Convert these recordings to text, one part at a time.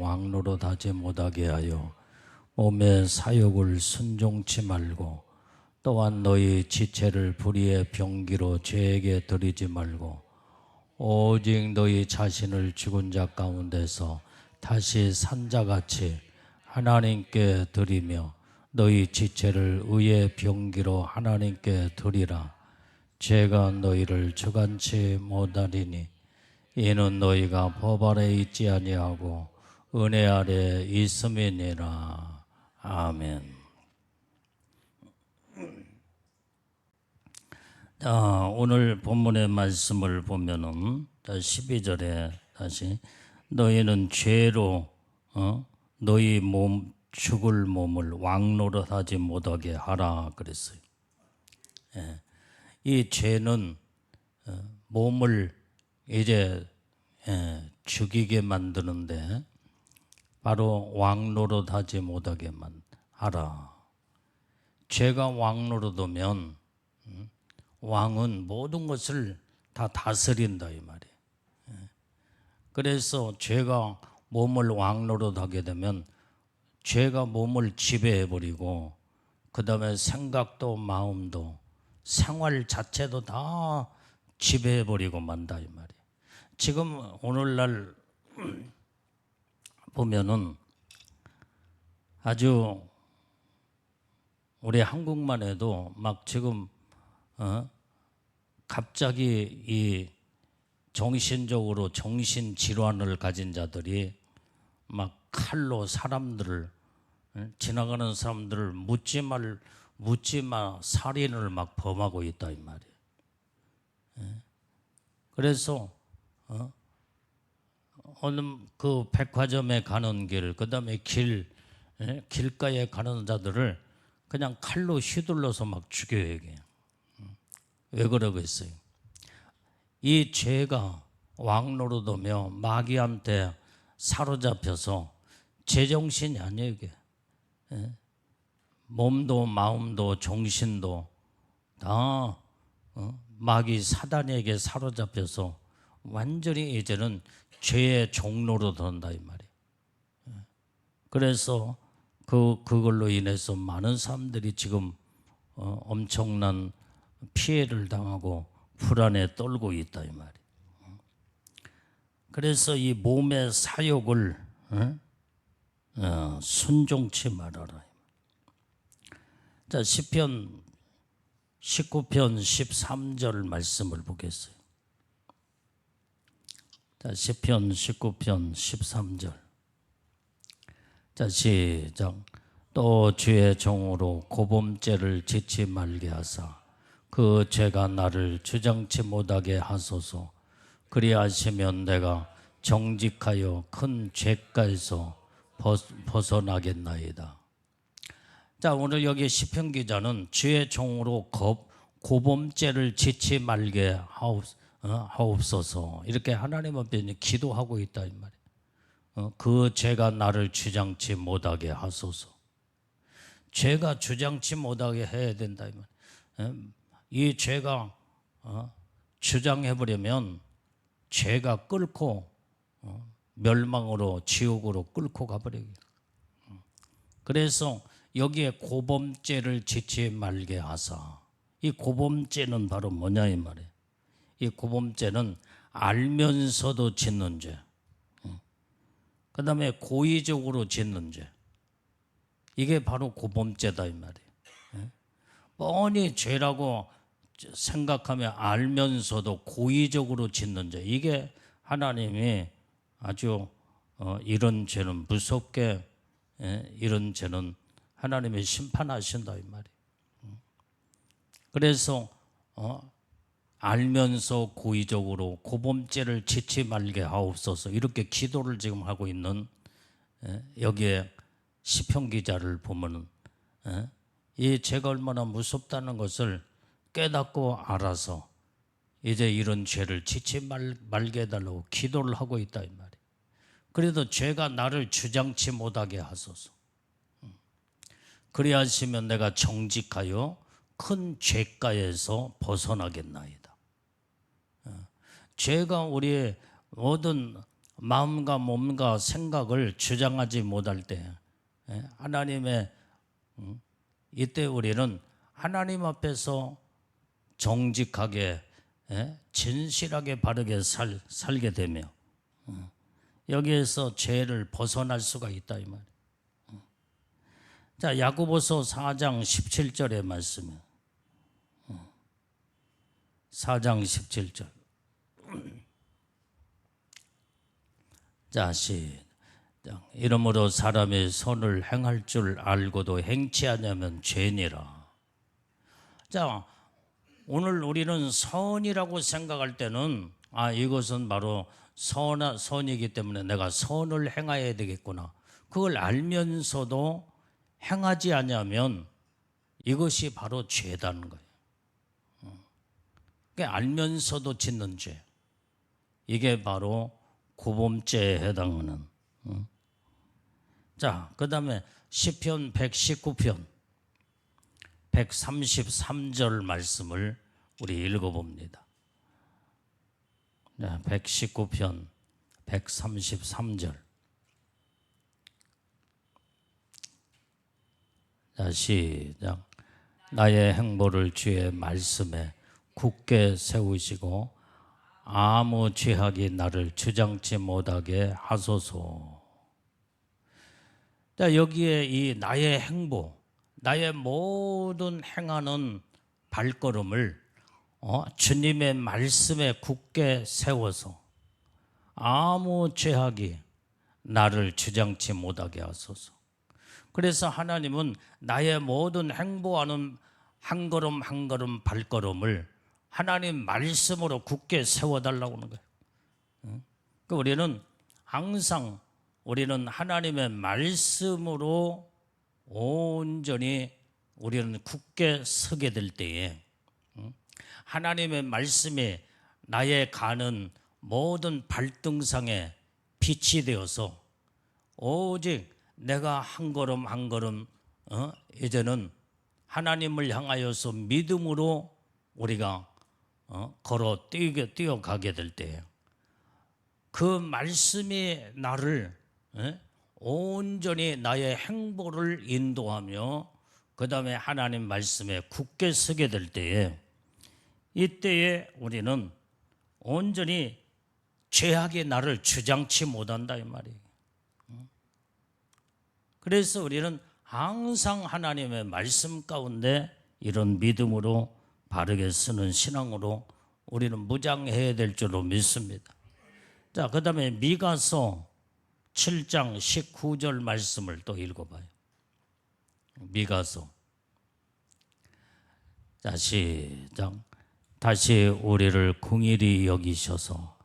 왕노릇하지 못하게 하여 몸의 사욕을 순종치 말고, 또한 너희 지체를 불의의 병기로 죄에게 드리지 말고, 오직 너희 자신을 죽은 자 가운데서 다시 산 자같이 하나님께 드리며 너희 지체를 의의 병기로 하나님께 드리라. 죄가 너희를 주관치 못하리니 이는 너희가 법 아래 있지 아니하고 은혜 아래 있음이니라. 아멘. 오늘 본문의 말씀을 보면은 12절에 다시 너희는 죄로 너희 몸 죽을 몸을 왕노릇하지 못하게 하라 그랬어요. 이 죄는 몸을 이제 죽이게 만드는데 바로 왕노릇하지 못하게 하라. 죄가 왕노릇하면 왕은 모든 것을 다 다스린다 이 말이에요. 그래서 죄가 몸을 왕노릇하게 되면 죄가 몸을 지배해버리고 그 다음에 생각도 마음도 생활 자체도 다 지배해버리고 만다 이 말이에요. 지금 오늘날 보면은 아주 우리 한국만 해도 막 지금 갑자기 이 정신적으로 정신질환을 가진 자들이 막 칼로 사람들을 지나가는 사람들을 묻지마 살인을 막 범하고 있다 이 말이에요. 그래서 어느 그 백화점에 가는 길, 그 다음에 길가에 가는 자들을 그냥 칼로 휘둘러서 막 죽여요 이게. 왜 그러겠어요? 이 죄가 왕노릇하며 마귀한테 사로잡혀서 제정신이 아니에요 이게. 몸도 마음도 정신도 다 마귀 사단에게 사로잡혀서 완전히 이제는 죄의 종로로 든다 이 말이에요. 그래서 그걸로 인해서 많은 사람들이 지금 엄청난 피해를 당하고 불안에 떨고 있다 이 말이에요. 그래서 이 몸의 사욕을 순종치 말아라. 자, 시편 19편 13절 말씀을 보겠어요. 자, 시편 19편 13절. 자, 시작. 또 주의 종으로 고범죄를 짓지 말게 하사 그 죄가 나를 주장치 못하게 하소서. 그리하시면 내가 정직하여 큰 죄가에서 벗어나겠나이다. 자, 오늘 여기 시편 기자는 주의 종으로 고범죄를 짓지 말게 하옵소서 이렇게 하나님 앞에 기도하고 있다 이 말이에요. 그 죄가 나를 주장치 못하게 하소서. 죄가 주장치 못하게 해야 된다 이 말이에요. 이 죄가 주장해버리면 죄가 끌고 멸망으로 지옥으로 끌고 가버려요. 그래서 여기에 고범죄를 짓지 말게 하사. 이 고범죄는 바로 뭐냐 이 말이에요. 이 고범죄는 알면서도 짓는 죄, 그 다음에 고의적으로 짓는 죄, 이게 바로 고범죄다 이 말이에요. 뻔히 죄라고 생각하며 알면서도 고의적으로 짓는 죄, 이게 하나님이 아주 이런 죄는 무섭게, 이런 죄는 하나님이 심판하신다 이 말이에요. 그래서 알면서 고의적으로 고범죄를 짓지 말게 하옵소서 이렇게 기도를 지금 하고 있는 여기에 시편 기자를 보면은 이 죄가 얼마나 무섭다는 것을 깨닫고 알아서 이제 이런 죄를 짓지 말게 해달라고 기도를 하고 있다 이 말이에요. 그래도 죄가 나를 주장치 못하게 하소서. 그리하시면 내가 정직하여 큰 죄가에서 벗어나겠나이다. 죄가 우리의 모든 마음과 몸과 생각을 주장하지 못할 때 하나님의 이때 우리는 하나님 앞에서 정직하게 진실하게 바르게 살게 되며 여기에서 죄를 벗어날 수가 있다 이 말이에요. 자, 야고보서 4장 17절의 말씀이에요. 4장 17절. 자, 시작. 이러므로 사람이 선을 행할 줄 알고도 행치 않으면 죄니라. 자, 오늘 우리는 선이라고 생각할 때는 이것은 바로 선이기 때문에 내가 선을 행해야 되겠구나. 그걸 알면서도 행하지 않으면 이것이 바로 죄다는 거예요. 그러니까 알면서도 짓는 죄. 이게 바로 고범죄에 해당하는. 자, 그 다음에 시편 119편 133절 말씀을 우리 읽어봅니다. 119편 133절. 자, 시작. 나의 행보를 주의 말씀에 굳게 세우시고 아무 죄악이 나를 주장치 못하게 하소서. 자, 여기에 이 나의 행보, 나의 모든 행하는 발걸음을 주님의 말씀에 굳게 세워서 아무 죄악이 나를 주장치 못하게 하소서. 그래서 하나님은 나의 모든 행보하는 한 걸음 한 걸음 발걸음을 하나님 말씀으로 굳게 세워달라고 하는 거예요. 그러니까 우리는 항상 우리는 하나님의 말씀으로 온전히 우리는 굳게 서게 될 때에 하나님의 말씀이 나의 가는 모든 발등상에 빛이 되어서 오직 내가 한 걸음 한 걸음 이제는 하나님을 향하여서 믿음으로 우리가 걸어 뛰어가게 될 때에 그 말씀이 나를 온전히 나의 행보를 인도하며 그 다음에 하나님 말씀에 굳게 서게 될 때에 이때에 우리는 온전히 죄악이 나를 주장치 못한다 이 말이에요. 그래서 우리는 항상 하나님의 말씀 가운데 이런 믿음으로 바르게 쓰는 신앙으로 우리는 무장해야 될 줄로 믿습니다. 자, 그 다음에 미가서 7장 19절 말씀을 또 읽어봐요. 미가서. 자, 시작. 다시 우리를 긍휼히 여기셔서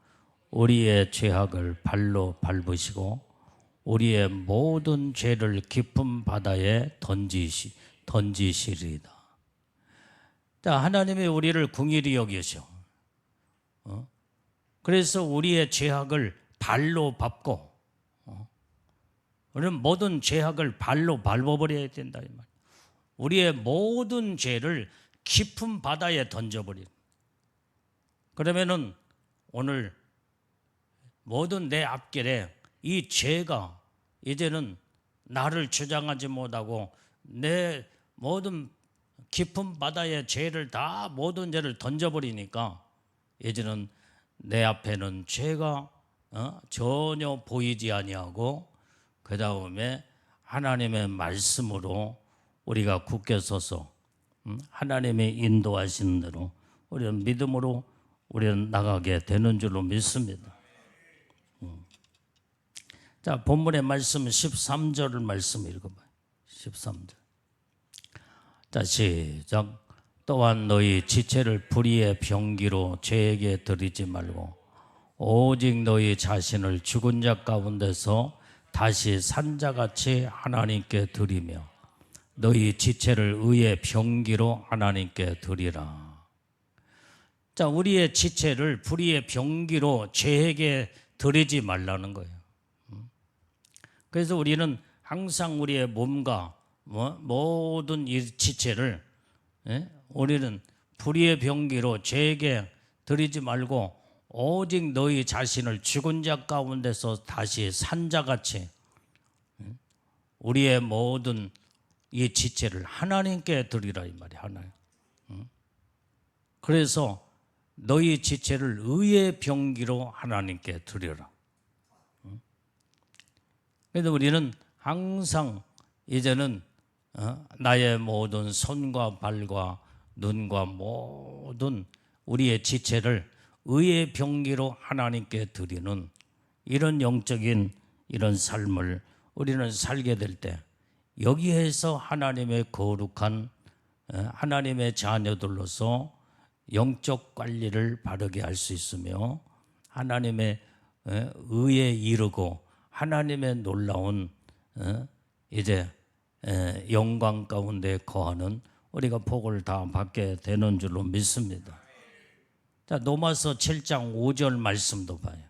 우리의 죄악을 발로 밟으시고 우리의 모든 죄를 깊은 바다에 던지시리이다. 자, 하나님이 우리를 긍휼히 여기셔. 그래서 우리의 죄악을 발로 밟고 우리는 모든 죄악을 발로 밟아버려야 된다 이 말. 우리의 모든 죄를 깊은 바다에 던져버려. 그러면은 오늘 모든 내 앞길에 이 죄가 이제는 나를 주장하지 못하고 내 모든 깊은 바다의 죄를 다 모든 죄를 던져버리니까 이제는 내 앞에는 죄가 전혀 보이지 아니하고 그 다음에 하나님의 말씀으로 우리가 굳게 서서 하나님의 인도하시는 대로 우리는 믿음으로 우리는 나가게 되는 줄로 믿습니다. 자, 본문의 말씀 13절을 말씀 읽어봐요. 13절. 자, 시작. 또한 너희 지체를 불의의 병기로 죄에게 드리지 말고 오직 너희 자신을 죽은 자 가운데서 다시 산 자같이 하나님께 드리며 너희 지체를 의의 병기로 하나님께 드리라. 자, 우리의 지체를 불의의 병기로 죄에게 드리지 말라는 거예요. 그래서 우리는 항상 우리의 몸과 모든 이 지체를 우리는 불의의 병기로 죄에게 드리지 말고 오직 너희 자신을 죽은 자 가운데서 다시 산 자같이 우리의 모든 이 지체를 하나님께 드리라 이 말이야. 하나님. 그래서 너희 지체를 의의 병기로 하나님께 드려라. 그래서 우리는 항상 이제는 나의 모든 손과 발과 눈과 모든 우리의 지체를 의의 병기로 하나님께 드리는 이런 영적인 이런 삶을 우리는 살게 될 때 여기에서 하나님의 거룩한 하나님의 자녀들로서 영적 관리를 바르게 할 수 있으며 하나님의 의에 이르고 하나님의 놀라운 이제 영광 가운데 거하는 우리가 복을 다 받게 되는 줄로 믿습니다. 자, 로마서 7장 5절 말씀도 봐요.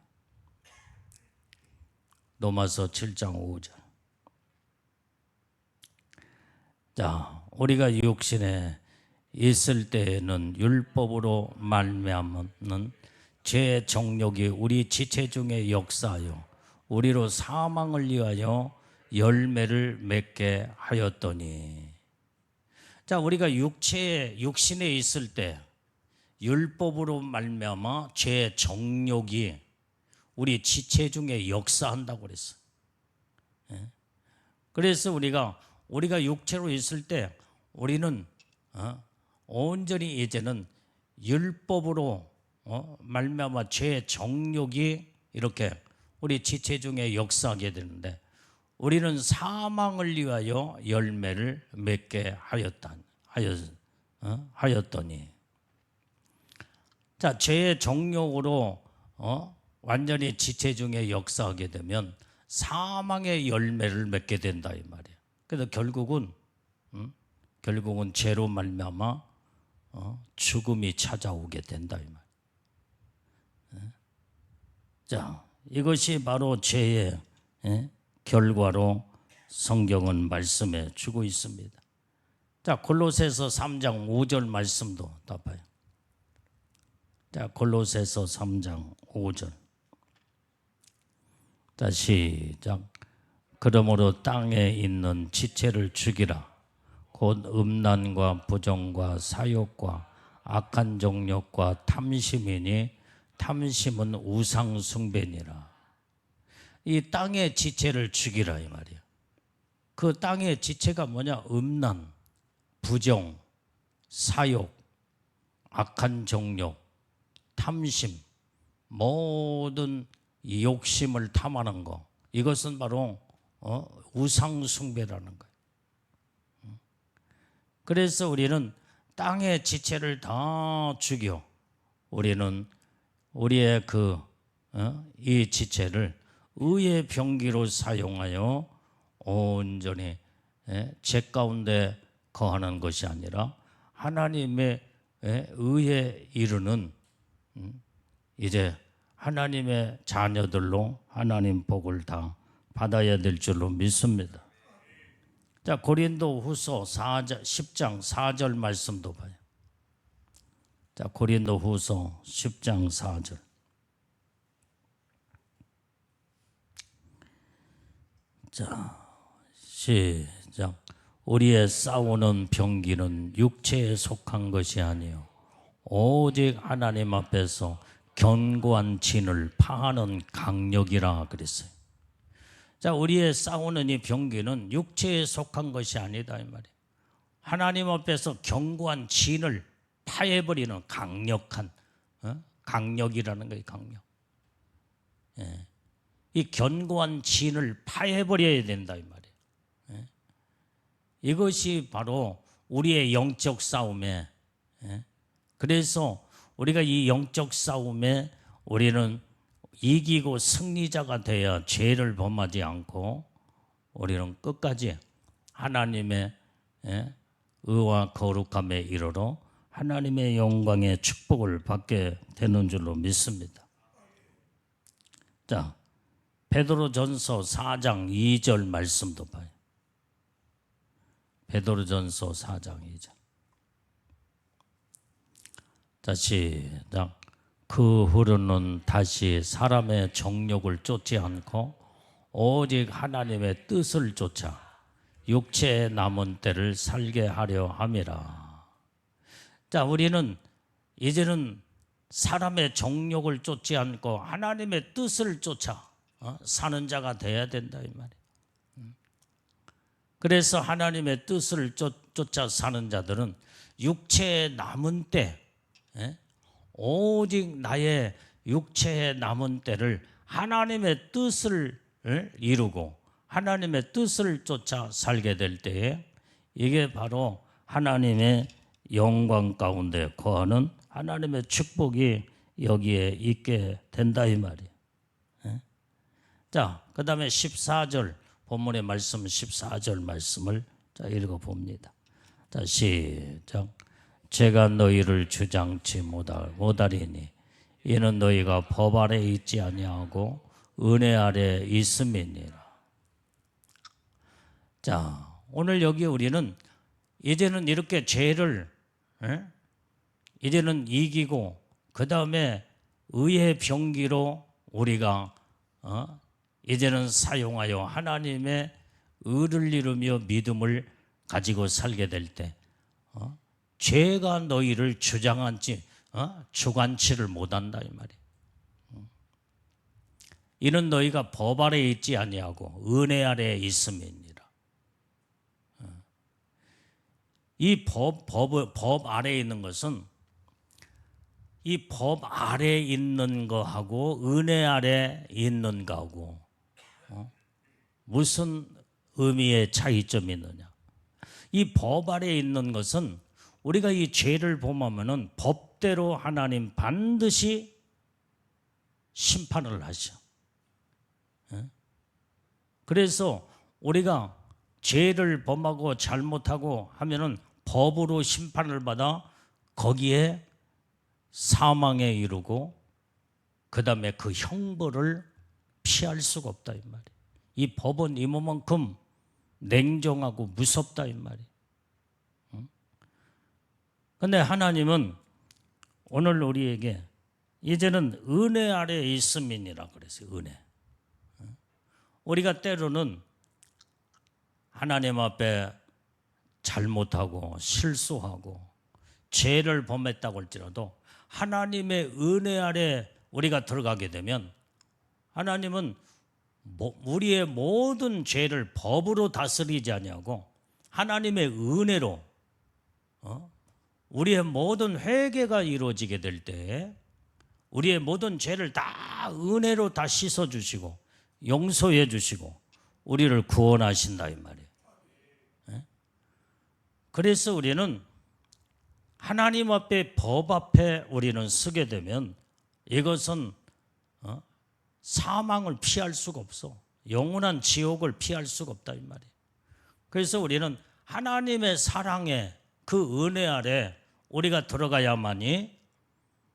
로마서 7장 5절. 자, 우리가 육신에 있을 때에는 율법으로 말미암는 죄의 정욕이 우리 지체 중에 역사하여 우리로 사망을 위하여 열매를 맺게 하였더니. 자, 우리가 육신에 있을 때 율법으로 말미암아 죄의 정욕이 우리 지체 중에 역사한다고 그랬어요. 그래서 우리가 육체로 있을 때 우리는 온전히 이제는 율법으로 말미암아 죄의 정욕이 이렇게 우리 지체 중에 역사하게 되는데 우리는 사망을 위하여 열매를 맺게 하였더니. 자, 죄의 정욕으로 완전히 지체 중에 역사하게 되면 사망의 열매를 맺게 된다 이 말이에요. 그래서 결국은 죄로 말미암아 죽음이 찾아오게 된다 이 말. 자, 이것이 바로 죄의 결과로 성경은 말씀해 주고 있습니다. 자, 골로새서 3장 5절 말씀도 다 봐요. 자, 골로새서 3장 5절. 자, 시작. 그러므로 땅에 있는 지체를 죽이라. 곧 음란과 부정과 사욕과 악한 정욕과 탐심이니 탐심은 우상 숭배니라. 이 땅의 지체를 죽이라 이 말이야. 그 땅의 지체가 뭐냐? 음란, 부정, 사욕, 악한 정욕, 탐심, 모든 이 욕심을 탐하는 거. 이것은 바로 우상 숭배라는 거예요. 그래서 우리는 땅의 지체를 다 죽여 우리는 우리의 이 지체를 의의 병기로 사용하여 온전히 죄 가운데 거하는 것이 아니라 하나님의 의에 이르는 이제 하나님의 자녀들로 하나님 복을 다 받아야 될 줄로 믿습니다. 자, 고린도후서 10장 4절 말씀도 봐요. 자, 고린도후서 10장 4절. 자, 시작. 우리의 싸우는 병기는 육체에 속한 것이 아니요 오직 하나님 앞에서 견고한 진을 파하는 강력이라 그랬어요. 자, 우리의 싸우는 이 병기는 육체에 속한 것이 아니다 이 말이에요. 하나님 앞에서 견고한 진을 파해버리는 강력한 강력이라는 거예요. 강력. 이 견고한 진을 파해버려야 된다 이 말이에요. 이것이 바로 우리의 영적 싸움에 그래서 우리가 이 영적 싸움에 우리는 이기고 승리자가 되어 죄를 범하지 않고 우리는 끝까지 하나님의 의와 거룩함에 이르러 하나님의 영광의 축복을 받게 되는 줄로 믿습니다. 자, 베드로전서 4장 2절 말씀도 봐요. 베드로전서 4장 2절. 자, 시작. 그 후로는 다시 사람의 정욕을 쫓지 않고 오직 하나님의 뜻을 쫓아 육체의 남은 때를 살게 하려 함이라. 자, 우리는 이제는 사람의 정욕을 쫓지 않고 하나님의 뜻을 쫓아 사는 자가 돼야 된다 이 말이에요. 그래서 하나님의 뜻을 쫓아 사는 자들은 육체의 남은 때, 오직 나의 육체의 남은 때를 하나님의 뜻을 이루고 하나님의 뜻을 쫓아 살게 될 때에 이게 바로 하나님의 영광 가운데 거하는 하나님의 축복이 여기에 있게 된다 이 말이에요. 자, 그 다음에 14절 본문의 말씀 14절 말씀을 자 읽어봅니다. 자, 시작. 제가 너희를 주장치 못하리니 이는 너희가 법 아래 있지 아니하고 은혜 아래 있음이니라. 자, 오늘 여기 우리는 이제는 이렇게 죄를 이제는 이기고 그 다음에 의의 병기로 우리가 이제는 사용하여 하나님의 의를 이루며 믿음을 가지고 살게 될 때 죄가 너희를 주관치를 못한다 이 말이에요. 이는 너희가 법 아래 있지 아니하고 은혜 아래 있음이니라. 이 법 아래에 있는 것은 이 법 아래에 있는 거하고 은혜 아래에 있는 거하고 무슨 의미의 차이점이 있느냐. 이 법 아래에 있는 것은 우리가 이 죄를 범하면은 법대로 하나님 반드시 심판을 하셔. 그래서 우리가 죄를 범하고 잘못하고 하면은 법으로 심판을 받아 거기에 사망에 이르고 그 다음에 그 형벌을 피할 수가 없다 이 말이에요. 이 법은 이만큼 냉정하고 무섭다 이 말이에요. 그런데 하나님은 오늘 우리에게 이제는 은혜 아래에 있음이니라 그랬어요. 은혜. 우리가 때로는 하나님 앞에 잘못하고 실수하고 죄를 범했다고 할지라도 하나님의 은혜 아래 우리가 들어가게 되면 하나님은 우리의 모든 죄를 법으로 다스리지 아니하고 하나님의 은혜로 우리의 모든 회개가 이루어지게 될 때 우리의 모든 죄를 다 은혜로 다 씻어주시고 용서해 주시고 우리를 구원하신다 이 말이에요. 그래서 우리는 하나님 앞에 법 앞에 우리는 서게 되면 이것은 사망을 피할 수가 없어. 영원한 지옥을 피할 수가 없다 이 말이에요. 그래서 우리는 하나님의 사랑에 그 은혜 아래 우리가 들어가야만이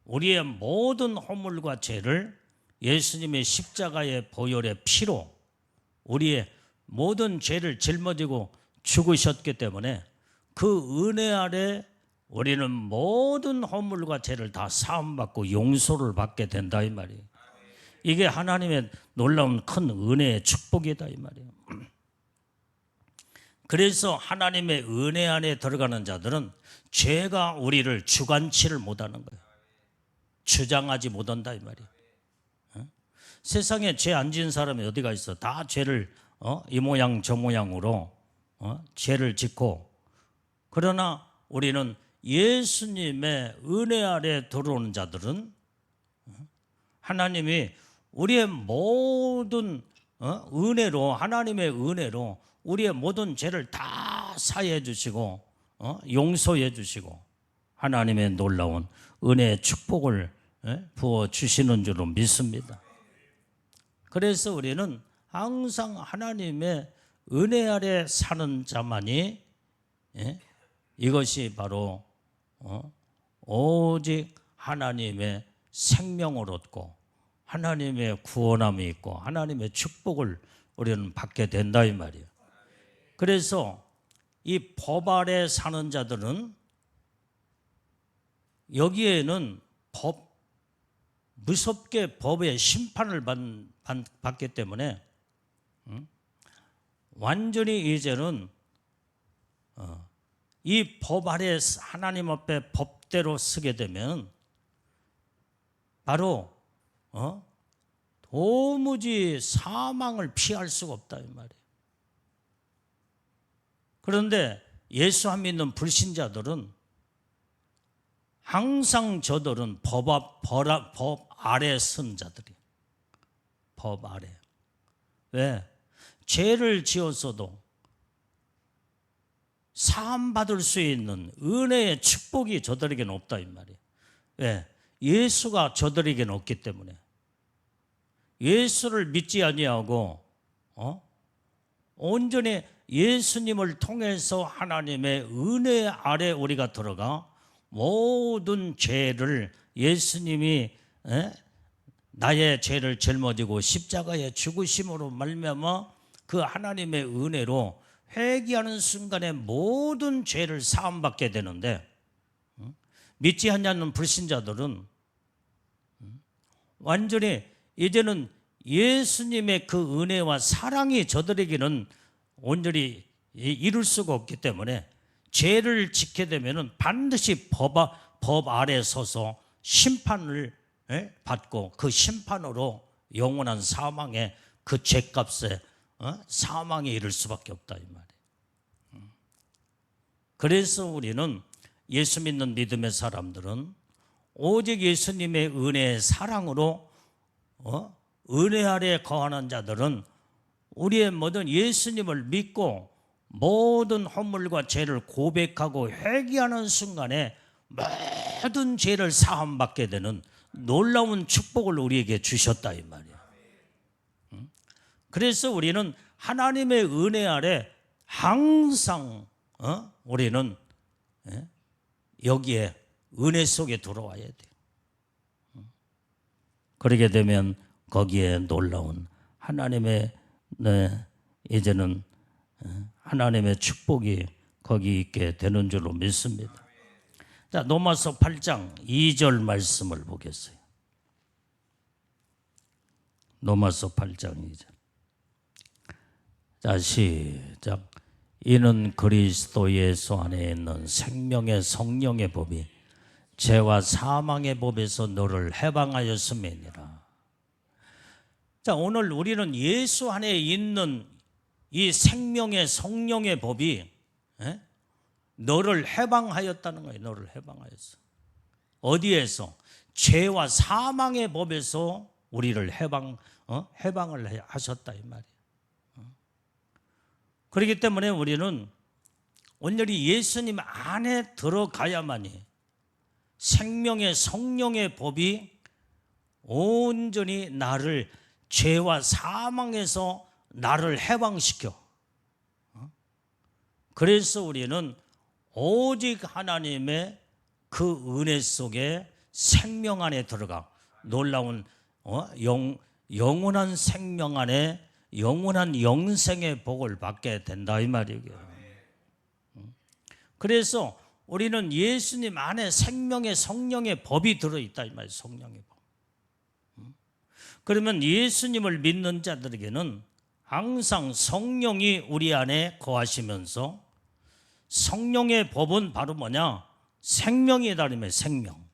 우리의 모든 허물과 죄를 예수님의 십자가의 보혈의 피로 우리의 모든 죄를 짊어지고 죽으셨기 때문에 그 은혜 아래 우리는 모든 허물과 죄를 다 사함받고 용서를 받게 된다 이 말이에요. 이게 하나님의 놀라운 큰 은혜의 축복이다 이 말이에요. 그래서 하나님의 은혜 안에 들어가는 자들은 죄가 우리를 주관치를 못하는 거예요. 주장하지 못한다 이 말이에요. 세상에 죄 안 지은 사람이 어디가 있어? 다 죄를 이 모양 저 모양으로 죄를 짓고, 그러나 우리는 예수님의 은혜 아래 들어오는 자들은 하나님이 우리의 모든 은혜로, 하나님의 은혜로 우리의 모든 죄를 다 사해 주시고 용서해 주시고 하나님의 놀라운 은혜의 축복을 부어 주시는 줄로 믿습니다. 그래서 우리는 항상 하나님의 은혜 아래 사는 자만이 이것이 바로 오직 하나님의 생명을 얻고 하나님의 구원함이 있고 하나님의 축복을 우리는 받게 된다 이 말이에요. 그래서 이 법 아래 사는 자들은 여기에는 무섭게 법의 심판을 받기 때문에 완전히 이제는 이 법 아래 하나님 앞에 법대로 서게 되면 바로 도무지 사망을 피할 수가 없다 이 말이에요. 그런데 예수 안 믿는 불신자들은 항상 저들은 법 아래 선 자들이에요. 법 아래. 왜? 죄를 지었어도 사함받을 수 있는 은혜의 축복이 저들에게는 없다 이 말이에요. 왜? 예수가 저들에게는 없기 때문에. 예수를 믿지 아니하고 온전히 예수님을 통해서 하나님의 은혜 아래 우리가 들어가 모든 죄를 예수님이 나의 죄를 짊어지고 십자가의 죽으심으로 말미암아 그 하나님의 은혜로 회개하는 순간에 모든 죄를 사함받게 되는데 믿지 않는 불신자들은 완전히 이제는 예수님의 그 은혜와 사랑이 저들에게는 온전히 이룰 수가 없기 때문에 죄를 짓게 되면 반드시 법 아래 서서 심판을 받고 그 심판으로 영원한 사망의 그 죄값에 사망에 이를 수밖에 없다 이 말이에요. 그래서 우리는 예수 믿는 믿음의 사람들은 오직 예수님의 은혜의 사랑으로 은혜 아래 거하는 자들은 우리의 모든 예수님을 믿고 모든 허물과 죄를 고백하고 회개하는 순간에 모든 죄를 사함받게 되는 놀라운 축복을 우리에게 주셨다 이 말이에요. 그래서 우리는 하나님의 은혜 아래 항상 우리는 여기에 은혜 속에 들어와야 돼요. 그러게 되면 거기에 놀라운 하나님의 이제는 하나님의 축복이 거기 있게 되는 줄로 믿습니다. 자, 로마서 8장 2절 말씀을 보겠어요. 로마서 8장 2절. 자, 시작. 이는 그리스도 예수 안에 있는 생명의 성령의 법이 죄와 사망의 법에서 너를 해방하였음이니라. 자, 오늘 우리는 예수 안에 있는 이 생명의 성령의 법이 너를 해방하였다는 거예요. 너를 해방하였어. 어디에서? 죄와 사망의 법에서 우리를 해방을 하셨다 이 말이에요. 그렇기 때문에 우리는 온전히 예수님 안에 들어가야만이 생명의 성령의 법이 온전히 나를 죄와 사망에서 나를 해방시켜. 그래서 우리는 오직 하나님의 그 은혜 속에 생명 안에 들어가 놀라운 영원한 생명 안에 영원한 영생의 복을 받게 된다 이 말이에요. 그래서 우리는 예수님 안에 생명의 성령의 법이 들어있다 이 말이에요. 성령의 법. 그러면 예수님을 믿는 자들에게는 항상 성령이 우리 안에 거하시면서 성령의 법은 바로 뭐냐? 생명이다 이 말이에요. 생명.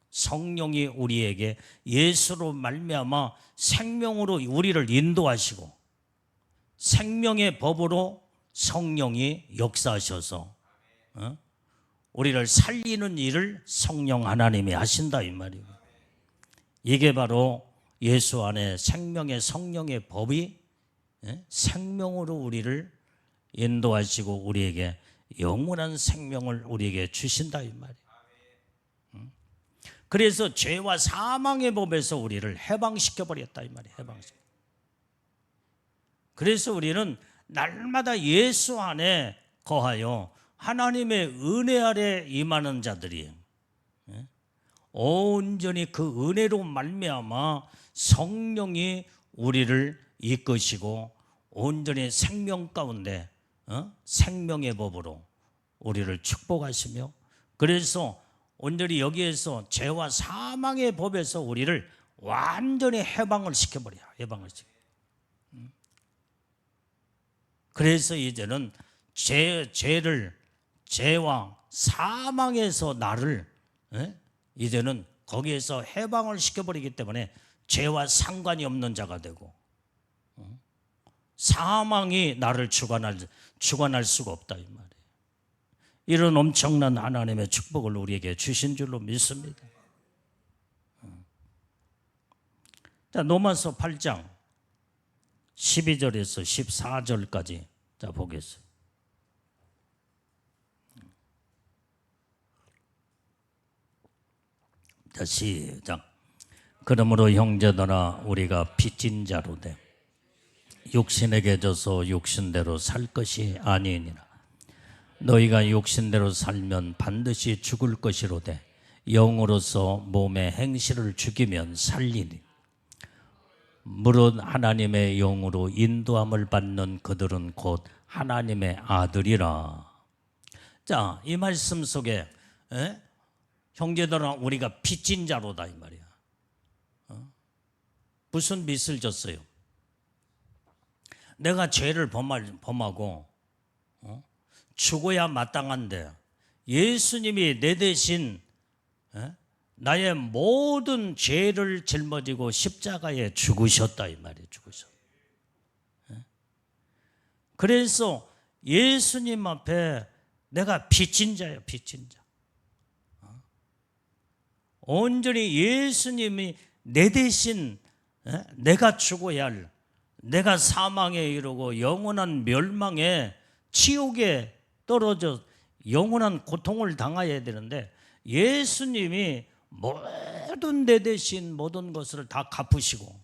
성령이 우리에게 예수로 말미암아 생명으로 우리를 인도하시고 생명의 법으로 성령이 역사하셔서 우리를 살리는 일을 성령 하나님이 하신다 이 말이에요. 이게 바로 예수 안에 생명의 성령의 법이 생명으로 우리를 인도하시고 우리에게 영원한 생명을 우리에게 주신다 이 말이에요. 그래서 죄와 사망의 법에서 우리를 해방시켜 버렸다 이 말이에요. 해방시켜. 그래서 우리는 날마다 예수 안에 거하여 하나님의 은혜 아래 임하는 자들이 온전히 그 은혜로 말미암아 성령이 우리를 이끄시고 온전히 생명 가운데 생명의 법으로 우리를 축복하시며 그래서 온전히 여기에서 죄와 사망의 법에서 우리를 완전히 해방을 시켜버려. 해방을 시켜. 그래서 이제는 죄와 사망에서 나를 이제는 거기에서 해방을 시켜버리기 때문에 죄와 상관이 없는 자가 되고 사망이 나를 주관할 수가 없다 이 말이에요. 이런 엄청난 하나님의 축복을 우리에게 주신 줄로 믿습니다. 자, 로마서 8장 12절에서 14절까지 자 보겠습니다. 자, 시작. 그러므로 형제들아 우리가 빚진 자로 돼 육신에게 져서 육신대로 살 것이 아니니라. 너희가 육신대로 살면 반드시 죽을 것이로되 영으로서 몸의 행실을 죽이면 살리니 무릇 하나님의 영으로 인도함을 받는 그들은 곧 하나님의 아들이라. 자, 이 말씀 속에 형제들아 우리가 빚진 자로다 이 말이야. 무슨 빚을 졌어요? 내가 죄를 범하고 죽어야 마땅한데 예수님이 내 대신 나의 모든 죄를 짊어지고 십자가에 죽으셨다 이 말이에요. 죽으셨다. 그래서 예수님 앞에 내가 빚진 자예요. 빚진 자. 온전히 예수님이 내 대신 내가 죽어야 할, 내가 사망에 이르고 영원한 멸망에 지옥에 떨어져 영원한 고통을 당해야 되는데 예수님이 모든 내 대신 모든 것을 다 갚으시고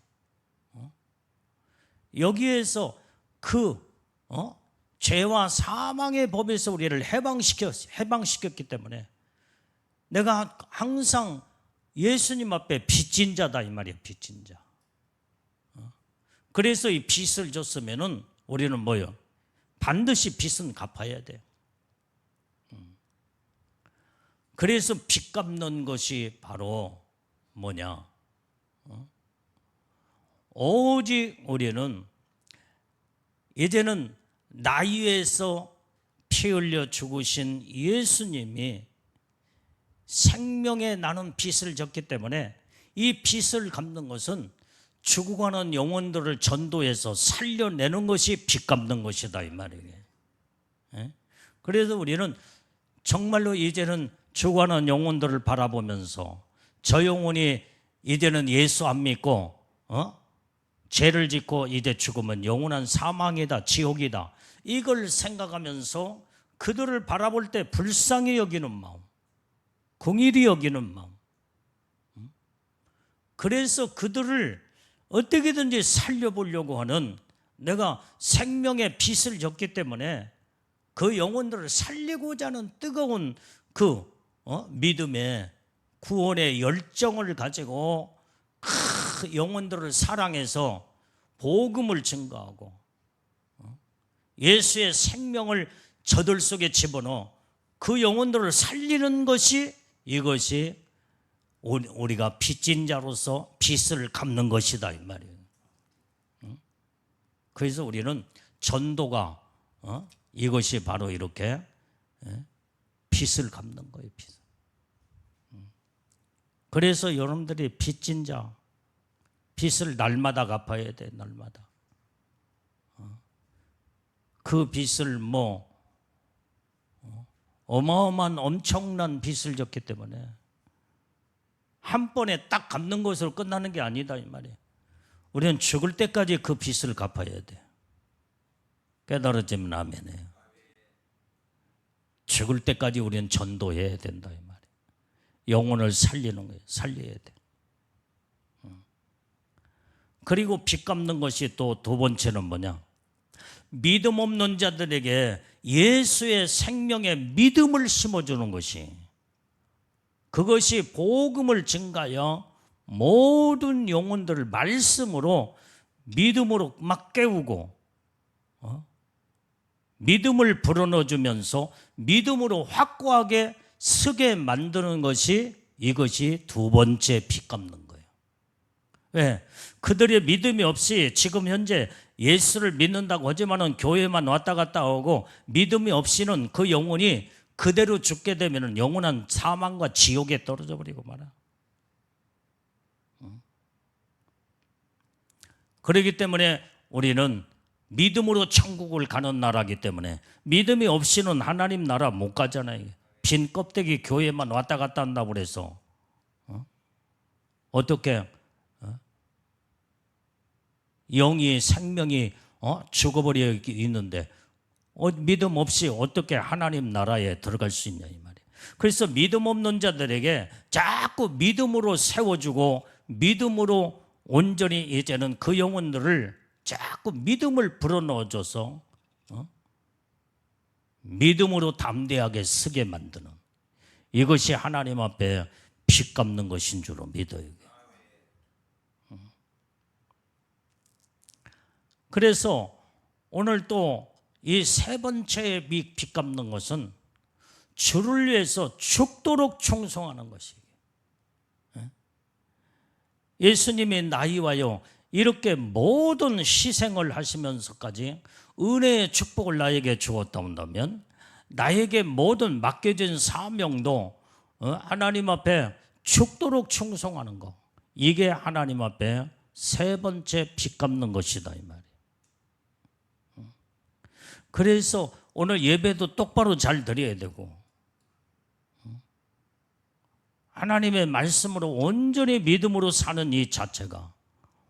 여기에서 그 죄와 사망의 법에서 우리를 해방시켰기 때문에 내가 항상 예수님 앞에 빚진 자다 이 말이에요. 빚진 자. 그래서 이 빚을 줬으면은 우리는 뭐요? 반드시 빚은 갚아야 돼요. 그래서 빚 갚는 것이 바로 뭐냐? 오직 우리는 이제는 나 위에서 피 흘려 죽으신 예수님이 생명에 나는 빚을 졌기 때문에 이 빚을 갚는 것은 죽어가는 영혼들을 전도해서 살려내는 것이 빚 갚는 것이다 이 말이에요. 그래서 우리는 정말로 이제는 죽어가는 영혼들을 바라보면서 저 영혼이 이제는 예수 안 믿고 죄를 짓고 이제 죽으면 영원한 사망이다, 지옥이다, 이걸 생각하면서 그들을 바라볼 때 불쌍히 여기는 마음, 긍휼히 여기는 마음, 그래서 그들을 어떻게든지 살려보려고 하는, 내가 생명의 빚을 졌기 때문에 그 영혼들을 살리고자 하는 뜨거운 그 믿음의 구원의 열정을 가지고 그 영혼들을 사랑해서 복음을 증거하고 예수의 생명을 저들 속에 집어넣어 그 영혼들을 살리는 것이, 이것이 우리가 빚진 자로서 빚을 갚는 것이다 이 말이에요. 그래서 우리는 전도가 이것이 바로 이렇게 빚을 갚는 거예요. 빚. 그래서 여러분들이 빚진 자, 빚을 날마다 갚아야 돼. 날마다. 그 빚을 어마어마한 엄청난 빚을 졌기 때문에 한 번에 딱 갚는 것으로 끝나는 게 아니다 이 말이에요. 우리는 죽을 때까지 그 빚을 갚아야 돼. 깨달아지면 아멘이에요. 죽을 때까지 우리는 전도해야 된다 이 말이에요. 영혼을 살리는 거예요. 살려야 돼. 그리고 빚 갚는 것이 또 두 번째는 뭐냐? 믿음 없는 자들에게 예수의 생명의 믿음을 심어주는 것이, 그것이 복음을 증가하여 모든 영혼들을 말씀으로 믿음으로 막 깨우고 믿음을 불어넣어주면서 믿음으로 확고하게 쓰게 만드는 것이 이것이 두 번째 피 갚는 거예요. 왜? 그들의 믿음이 없이 지금 현재 예수를 믿는다고 하지만은 교회만 왔다 갔다 하고 믿음이 없이는 그 영혼이 그대로 죽게 되면은 영원한 사망과 지옥에 떨어져 버리고 말아. 그렇기 때문에 우리는 믿음으로 천국을 가는 나라이기 때문에 믿음이 없이는 하나님 나라 못 가잖아요. 빈 껍데기 교회만 왔다 갔다 한다고 그래서 어떻게 영이 생명이 죽어버려 있는데 믿음 없이 어떻게 하나님 나라에 들어갈 수 있냐 이 말이에요. 그래서 믿음 없는 자들에게 자꾸 믿음으로 세워주고 믿음으로 온전히 이제는 그 영혼들을 자꾸 믿음을 불어넣어줘서 믿음으로 담대하게 서게 만드는 이것이 하나님 앞에 피 갚는 것인 줄로 믿어요. 그래서 오늘 또 이 세 번째 피 갚는 것은 주를 위해서 죽도록 충성하는 것이에요. 예수님이 나이와요 이렇게 모든 희생을 하시면서까지 은혜의 축복을 나에게 주었다 온다면 나에게 모든 맡겨진 사명도 하나님 앞에 죽도록 충성하는 것, 이게 하나님 앞에 세 번째 피 갚는 것이다 이 말이에요. 그래서 오늘 예배도 똑바로 잘 드려야 되고 하나님의 말씀으로 온전히 믿음으로 사는 이 자체가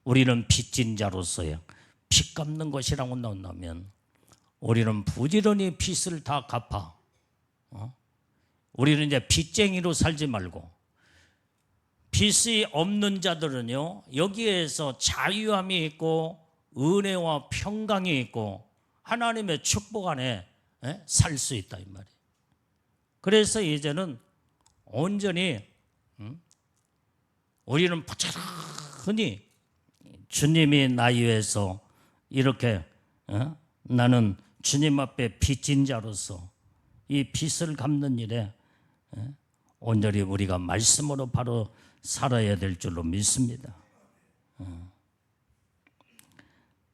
우리는 빚진 자로서의 피 갚는 것이라고 나온다면 우리는 부지런히 빚을 다 갚아. 우리는 이제 빚쟁이로 살지 말고 빚이 없는 자들은요 여기에서 자유함이 있고 은혜와 평강이 있고 하나님의 축복 안에 살 수 있다 이 말이에요. 그래서 이제는 온전히 우리는 부지런히 주님이 나 위해서 이렇게 나는 주님 앞에 빚진 자로서 이 빚을 갚는 일에 온전히 우리가 말씀으로 바로 살아야 될 줄로 믿습니다.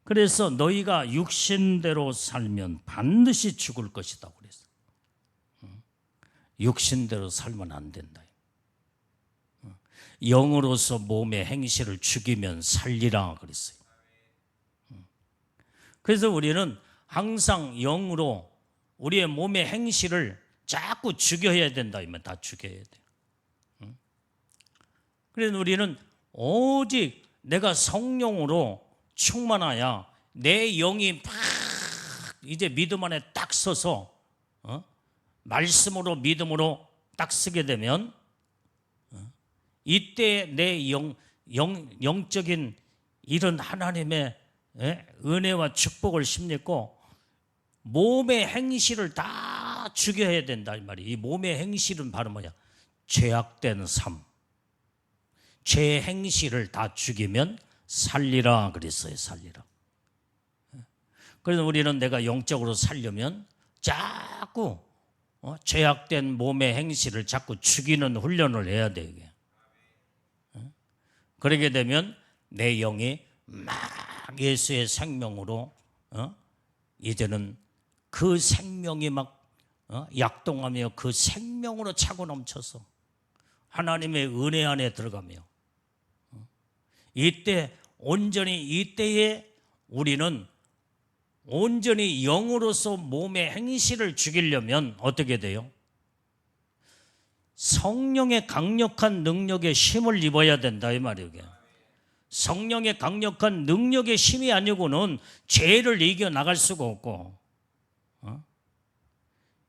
그래서 너희가 육신대로 살면 반드시 죽을 것이다 그랬어. 육신대로 살면 안 된다. 영으로서 몸의 행실을 죽이면 살리라 그랬어요. 그래서 우리는 항상 영으로 우리의 몸의 행실을 자꾸 죽여야 된다. 이면 다 죽여야 돼요. 그래서 우리는 오직 내가 성령으로 충만하여 내 영이 막 이제 믿음 안에 딱 서서 말씀으로 믿음으로 딱 쓰게 되면 이때 내 영적인 이런 하나님의 은혜와 축복을 심리고 몸의 행실을 다 죽여야 된다 이 말이에요. 이 몸의 행실은 바로 뭐냐? 죄악된 삶, 죄 행실을 다 죽이면 살리라 그랬어요. 살리라. 그래서 우리는 내가 영적으로 살려면 자꾸 죄악된 몸의 행실을 자꾸 죽이는 훈련을 해야 돼요. 그러게 되면 내 영이 막 예수의 생명으로 이제는 그 생명이 막 약동하며 그 생명으로 차고 넘쳐서 하나님의 은혜 안에 들어가며 이때 온전히 이때에 우리는 온전히 영으로서 몸의 행실을 죽이려면 어떻게 돼요? 성령의 강력한 능력에 힘을 입어야 된다 이 말이에요. 성령의 강력한 능력의 힘이 아니고는 죄를 이겨나갈 수가 없고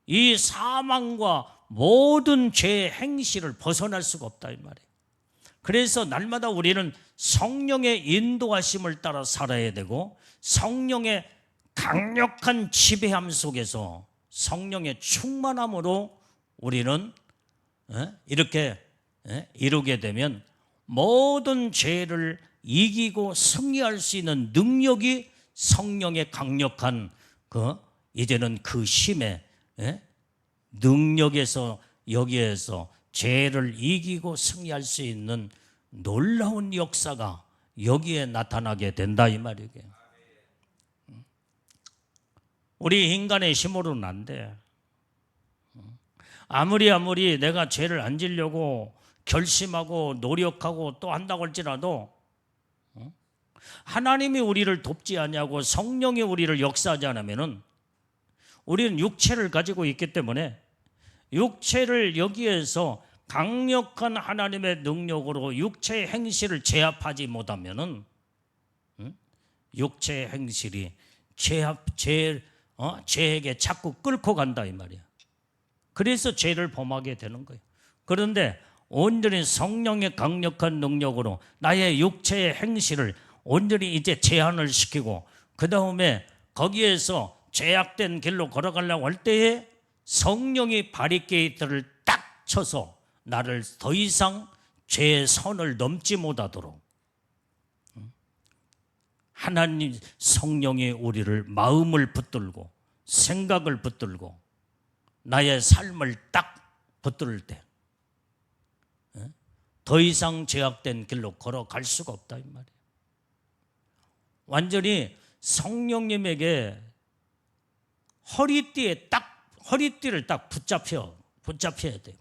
이 사망과 모든 죄의 행실을 벗어날 수가 없다 이 말이에요. 그래서 날마다 우리는 성령의 인도하심을 따라 살아야 되고 성령의 강력한 지배함 속에서 성령의 충만함으로 우리는 이렇게 이루게 되면 모든 죄를 이기고 승리할 수 있는 능력이 성령의 강력한 이제는 그 힘의 능력에서 여기에서 죄를 이기고 승리할 수 있는 놀라운 역사가 여기에 나타나게 된다 이 말이에요. 우리 인간의 힘으로는 안 돼. 아무리 내가 죄를 안 지려고 결심하고 노력하고 또 한다고 할지라도 하나님이 우리를 돕지 않냐고 성령이 우리를 역사하지 않으면은 우리는 육체를 가지고 있기 때문에 육체를 여기에서 강력한 하나님의 능력으로 육체의 행실을 제압하지 못하면은 육체의 행실이 죄에게 자꾸 끌고 간다 이 말이야. 그래서 죄를 범하게 되는 거예요. 그런데 온전히 성령의 강력한 능력으로 나의 육체의 행실을 온전히 이제 제한을 시키고 그 다음에 거기에서 죄악된 길로 걸어가려고 할 때에 성령이 바리케이트를 딱 쳐서 나를 더 이상 죄의 선을 넘지 못하도록 하나님 성령이 우리를 마음을 붙들고 생각을 붙들고 나의 삶을 딱 붙들 때 더 이상 죄악된 길로 걸어갈 수가 없다 이 말이에요. 완전히 성령님에게 허리띠를 딱 붙잡혀야 돼.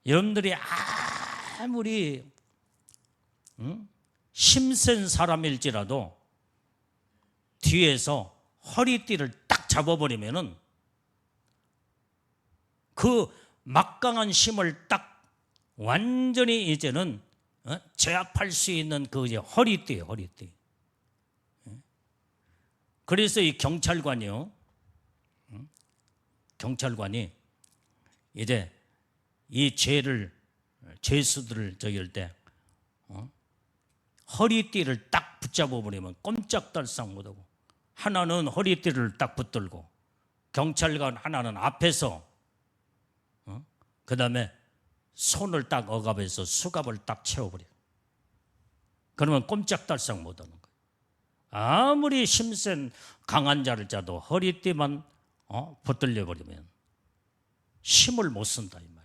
여러분들이 아무리 힘센 사람일지라도 뒤에서 허리띠를 딱 잡아버리면은 그 막강한 힘을 딱 완전히 이제는 제압할 수 있는 그 이제 허리띠예요, 허리띠. 그래서 이 경찰관이 이제 이 죄수들을 저기 할 때 허리띠를 딱 붙잡아 버리면 꼼짝달싹 못하고 하나는 허리띠를 딱 붙들고 경찰관 하나는 앞에서 그 다음에 손을 딱 억압해서 수갑을 딱 채워버려요. 그러면 꼼짝달싹 못하는 거예요. 아무리 힘센 강한 자를 짜도 허리띠만 붙들려 버리면 힘을 못 쓴다 이 말이에요.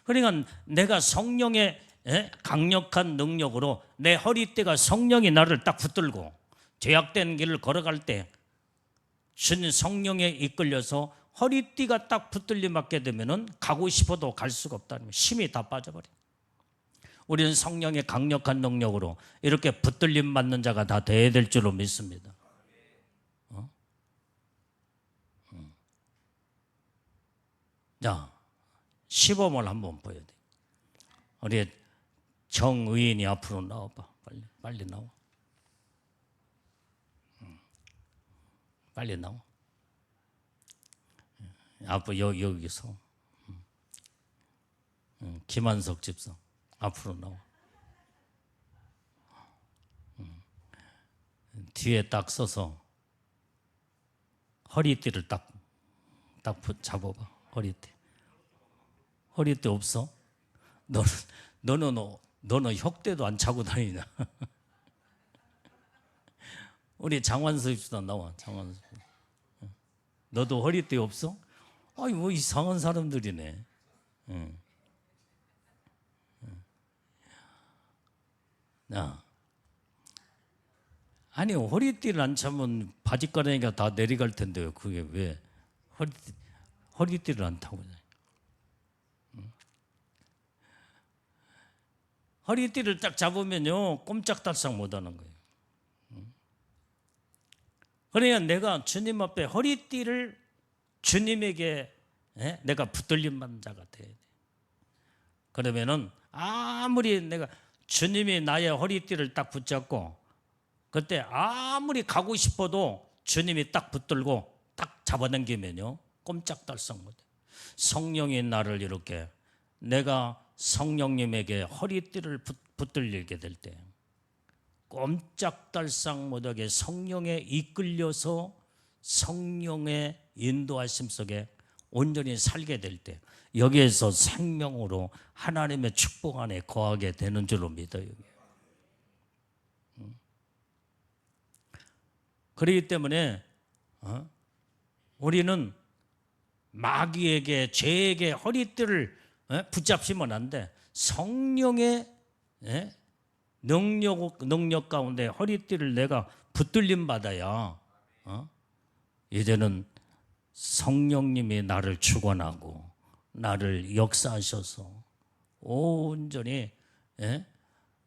그러니까 내가 성령의 강력한 능력으로 내 허리띠가 성령이 나를 딱 붙들고 죄악된 길을 걸어갈 때 주님 성령에 이끌려서 허리띠가 딱 붙들림 맞게 되면은 가고 싶어도 갈 수가 없다는 힘이 다 빠져버려. 우리는 성령의 강력한 능력으로 이렇게 붙들림 맞는 자가 다 돼야 될 줄로 믿습니다. 자, 시범을 한번 보여야 돼. 우리 정의인이 앞으로 나와봐. 빨리 나와. 빨리 나와. 앞으로 여기서 김한석 집사 앞으로 나와. 뒤에 딱 서서 허리띠를 딱 잡아봐. 허리띠 없어? 너는 혁대도 안 차고 다니냐? 우리 장완석 집사 나와. 장완석. 너도 허리띠 없어? 아이 뭐 이상한 사람들이네. 아니 허리띠를 안 차면 바지가랑이가 다 내려갈 텐데요. 그게 왜 허리띠를 안 타고 다녀요? 허리띠를 딱 잡으면요 꼼짝달싹 못하는 거예요. 그러니까 내가 주님 앞에 허리띠를 주님에게 내가 붙들림받는 자가 돼야 돼. 그러면은 아무리 내가 주님이 나의 허리띠를 딱 붙잡고 그때 아무리 가고 싶어도 주님이 딱 붙들고 딱 잡아당기면요 꼼짝달싹 못해. 성령이 나를 이렇게 내가 성령님에게 허리띠를 붙들리게 될 때 꼼짝달싹 못하게 성령에 이끌려서 성령의 인도하심 속에 온전히 살게 될 때 여기에서 생명으로 하나님의 축복 안에 거하게 되는 줄로 믿어요. 그렇기 때문에 우리는 마귀에게 죄에게 허리띠를 붙잡히면 안 돼. 성령의 능력 가운데 허리띠를 내가 붙들림 받아야 이제는 성령님이 나를 주관하고 나를 역사하셔서 온전히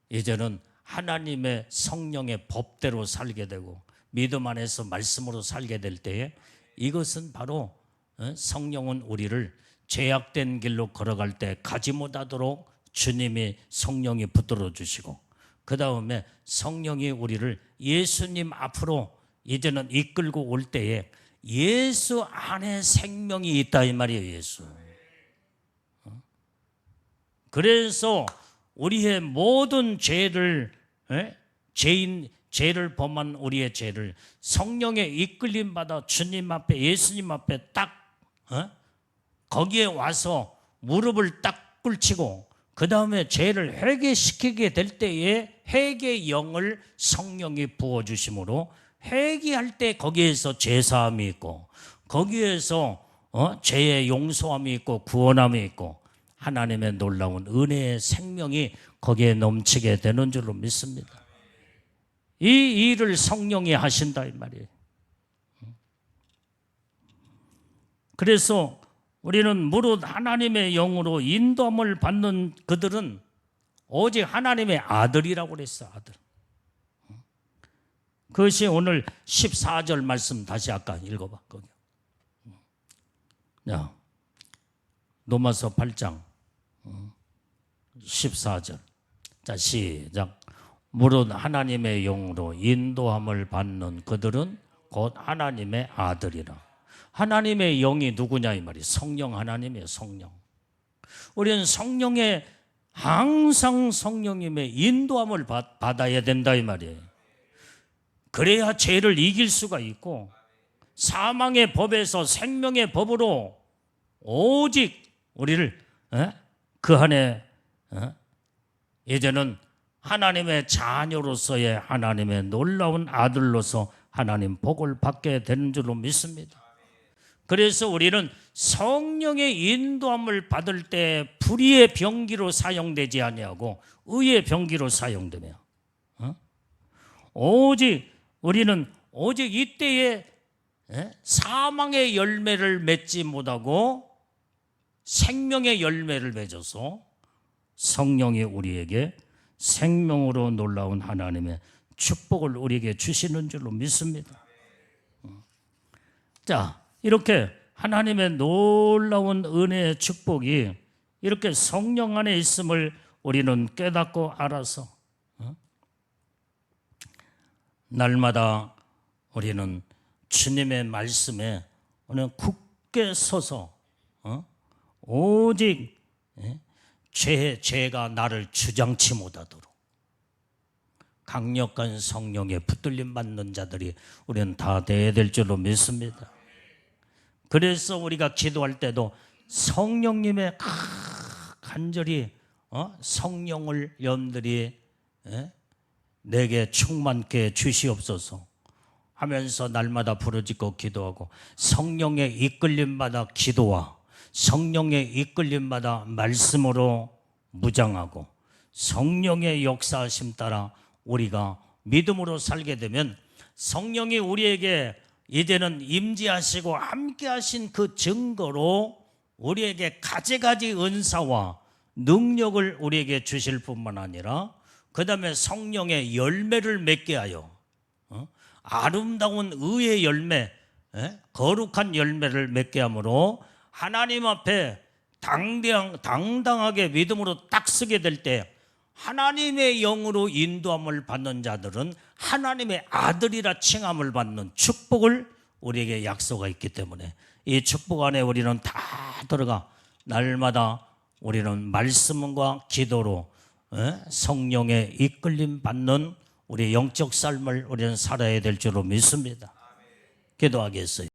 이제는 하나님의 성령의 법대로 살게 되고 믿음 안에서 말씀으로 살게 될 때에 이것은 바로 성령은 우리를 죄악된 길로 걸어갈 때 가지 못하도록 주님이 성령이 붙들어 주시고 그 다음에 성령이 우리를 예수님 앞으로 이제는 이끌고 올 때에 예수 안에 생명이 있다 이 말이에요. 예수. 그래서 우리의 모든 죄를 죄를 범한 우리의 죄를 성령의 이끌림 받아 주님 앞에 예수님 앞에 딱 거기에 와서 무릎을 딱 꿇치고 그 다음에 죄를 회개시키게 될 때에 회개 영을 성령이 부어주심으로 회개할 때 거기에서 죄사함이 있고 거기에서 죄의 용서함이 있고 구원함이 있고 하나님의 놀라운 은혜의 생명이 거기에 넘치게 되는 줄로 믿습니다. 이 일을 성령이 하신다 이 말이에요. 그래서 우리는 무릇 하나님의 영으로 인도함을 받는 그들은 오직 하나님의 아들이라고 그랬어. 아들. 그것이 오늘 14절 말씀 다시 아까 읽어봐. 거기. 야, 로마서 8장 14절. 자, 시작. 무릇 하나님의 영으로 인도함을 받는 그들은 곧 하나님의 아들이라. 하나님의 영이 누구냐 이 말이 성령 하나님이에요. 성령. 우리는 성령의 항상 성령님의 인도함을 받아야 된다 이 말이에요. 그래야 죄를 이길 수가 있고 사망의 법에서 생명의 법으로 오직 우리를 그 안에 이제는 하나님의 자녀로서의 하나님의 놀라운 아들로서 하나님 복을 받게 되는 줄로 믿습니다. 그래서 우리는 성령의 인도함을 받을 때 불의의 병기로 사용되지 아니하고 의의 병기로 사용되며 오직 우리는 오직 이때에 사망의 열매를 맺지 못하고 생명의 열매를 맺어서 성령이 우리에게 생명으로 놀라운 하나님의 축복을 우리에게 주시는 줄로 믿습니다. 자, 이렇게 하나님의 놀라운 은혜의 축복이 이렇게 성령 안에 있음을 우리는 깨닫고 알아서 날마다 우리는 주님의 말씀에 우리는 굳게 서서 오직 죄가 나를 주장치 못하도록 강력한 성령에 붙들림 받는 자들이 우리는 다 되어야 될 줄로 믿습니다. 그래서 우리가 기도할 때도 성령님의 간절히 성령을 여러분들이 내게 충만케 주시옵소서 하면서 날마다 부르짖고 기도하고 성령의 이끌림마다 기도와 성령의 이끌림마다 말씀으로 무장하고 성령의 역사하심 따라 우리가 믿음으로 살게 되면 성령이 우리에게 이제는 임재하시고 함께 하신 그 증거로 우리에게 가지가지 은사와 능력을 우리에게 주실 뿐만 아니라 그 다음에 성령의 열매를 맺게 하여 아름다운 의의 열매, 거룩한 열매를 맺게 함으로 하나님 앞에 당당하게 믿음으로 딱 서게 될 때 하나님의 영으로 인도함을 받는 자들은 하나님의 아들이라 칭함을 받는 축복을 우리에게 약속이 있기 때문에 이 축복 안에 우리는 다 들어가 날마다 우리는 말씀과 기도로 성령의 이끌림 받는 우리 영적 삶을 우리는 살아야 될 줄로 믿습니다. 기도하겠어요.